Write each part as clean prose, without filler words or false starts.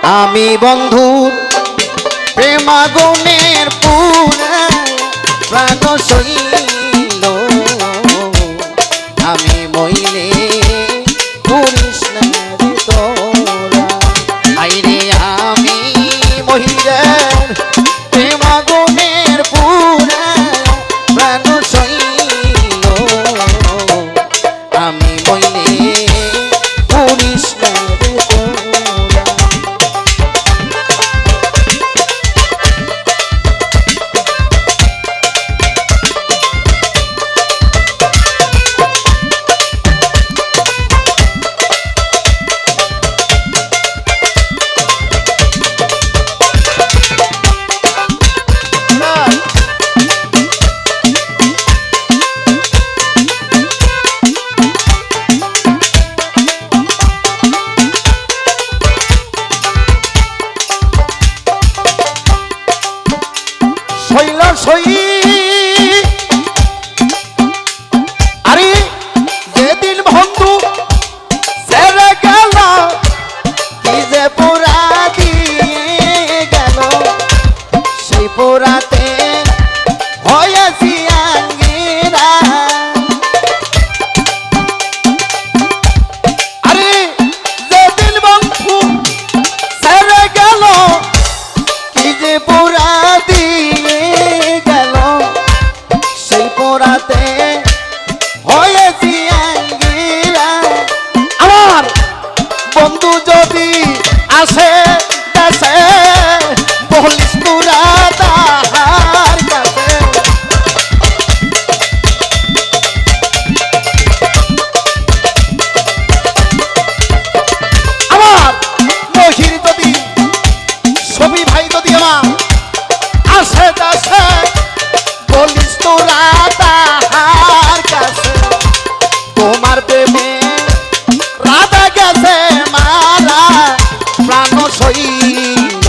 আমি বন্ধুর প্রেমাগুনের পুরা প্রাণ সইল আমি মইলে পুরিস না রে তোরা আইরে আমি মহিলার প্রেমাগুনের পুরা প্রাণ সইল আমি মইলে পুরিস না রে তোরা সই আরে যেদিন বন্ধু ছেড়ে গেল কি যে পোড়া দিয়ে গেল সেই পোড়াতে হয়েছি আঙ্গিরা আরে যেদিন বন্ধু ছেড়ে গেল কি যে পোড়া দিয়ে পোড়াতে হয়েছি আঙ্গিরা আমার বন্ধু যদি আসে দেশে বলিস তোরা তাহার কাছে আমার মহির যদি ছবি ভাই যদি আমার আসে দেশে বলিস তোরা তাহার কাছে তোমার প্রেমে রাধা গেছে মারা প্রাণ সইল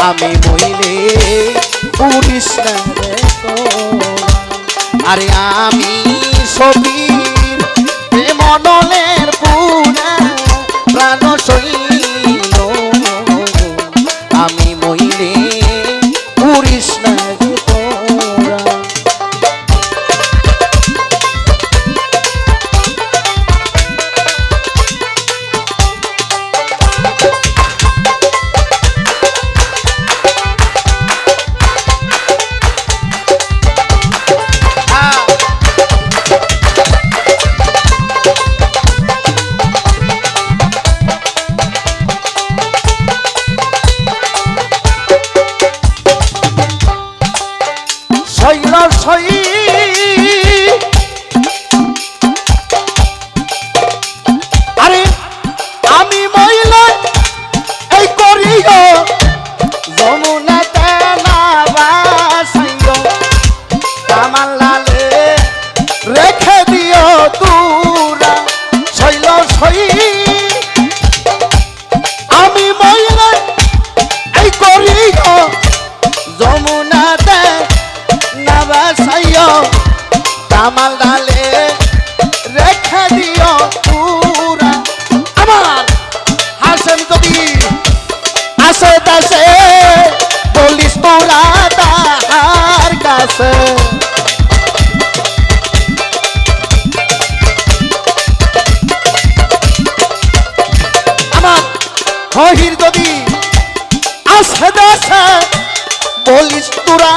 আমি মইলে পুরিস না রে তোরা আরে আমি সবীর প্রেমনলের পুরা প্রাণ সইল আমি মইলে পুরিস না রে তোরা সই আরে আমি মহিলা এই করিও যমুনাতে না বাসাইল আমার লালে রেখে দিও তোরা শৈল সই আমি মহিলা এই করিও যমুনাতে বাসাইও তামাল ডালে রেখে দিও পুরা আমার হাসেন যদি আসে তাসে বলিস তোরা তাহার কাছে আমার হহির যদি আসে দেশে বলিস তোরা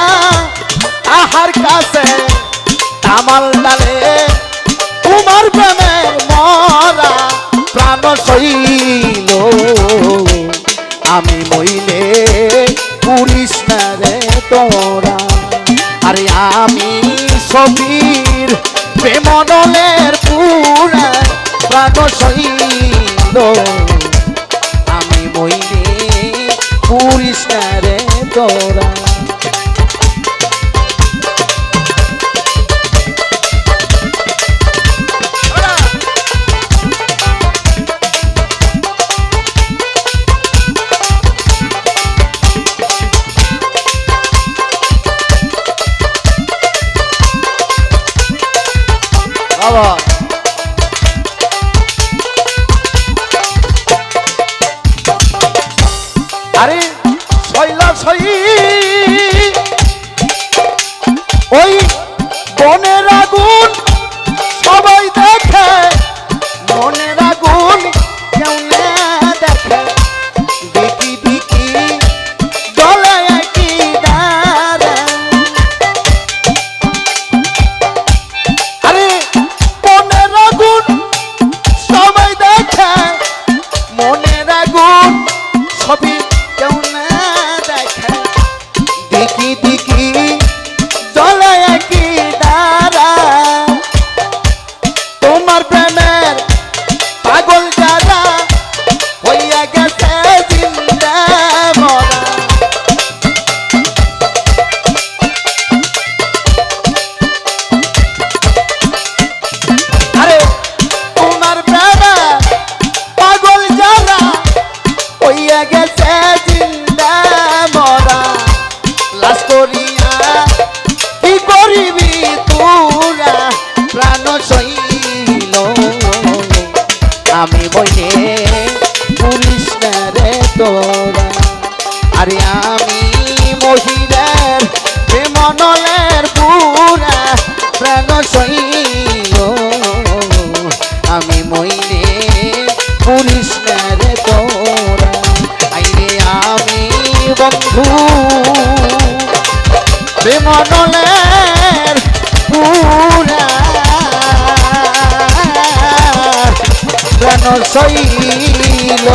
আহার কাছে তামাল ডালে তোমার প্রেমের মরা প্রাণ সইল আমি মইলে পুরিস না রে তোরা আরে আমি সবীর প্রেমনলের পুরা প্রাণ সইল আমি মইলে পুরিস না রে তোরা ওই বনের আগুন সবাই দেখে, মনের আগুন কেউ না দেখে। দেখি দেখি গলে কি দাঁড়া, আরে মনের আগুন সবাই দেখে, মনের আগুন সবই কেউ না দেখে। দেখি দেখি জলে কি দাঁড়া, তোমার প্রেমের পাগল যারা হইয়া গেছে জিন্দা মরা। আরে তোমার প্রেমের পাগল যারা হইয়া গেছে জিন্দা মরা। লাশ করিয়া কি করিবি তোরা, প্রাণ শৈল আমি বইলে পুলিশ না রে তোরা। আরে আমি মহিলার প্রেমনলের পুরা, প্রাণ শৈল আমি মইলে পুলিশ না রে তোরা। আইরে আমি বন্ধু প্রেমনলের পুরা, প্রাণ শৈল